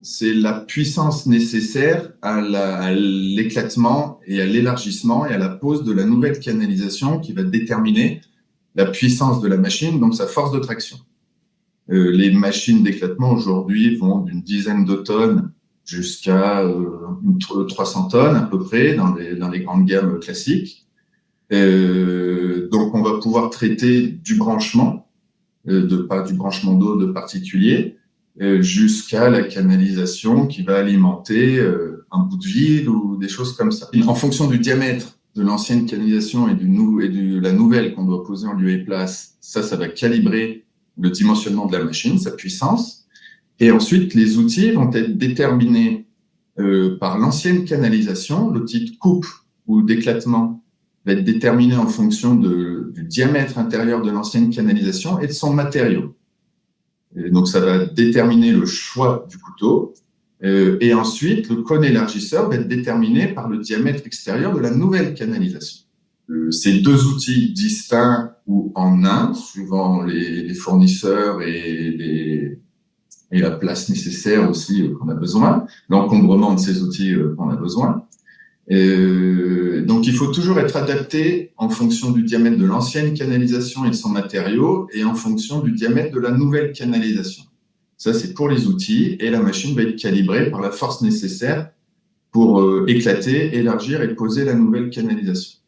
C'est la puissance nécessaire à l'éclatement et à l'élargissement et à la pose de la nouvelle canalisation qui va déterminer la puissance de la machine, donc sa force de traction. Les machines d'éclatement aujourd'hui vont d'une dizaine de tonnes jusqu'à 300 tonnes à peu près dans les grandes gammes classiques. Donc on va pouvoir traiter du branchement, du branchement d'eau de particuliers, jusqu'à la canalisation qui va alimenter un bout de ville ou des choses comme ça. En fonction du diamètre de l'ancienne canalisation et de la nouvelle qu'on doit poser en lieu et place, ça va calibrer le dimensionnement de la machine, sa puissance. Et ensuite, les outils vont être déterminés par l'ancienne canalisation. L'outil de coupe ou d'éclatement va être déterminé en fonction du diamètre intérieur de l'ancienne canalisation et de son matériau. Et donc, ça va déterminer le choix du couteau. Et ensuite, le cône élargisseur va être déterminé par le diamètre extérieur de la nouvelle canalisation. Ces deux outils distincts ou en un, suivant les fournisseurs et la place nécessaire aussi qu'on a besoin, l'encombrement de ces outils qu'on a besoin. Donc, il faut toujours être adapté en fonction du diamètre de l'ancienne canalisation et de son matériau et en fonction du diamètre de la nouvelle canalisation. Ça, c'est pour les outils et la machine va être calibrée par la force nécessaire pour éclater, élargir et poser la nouvelle canalisation.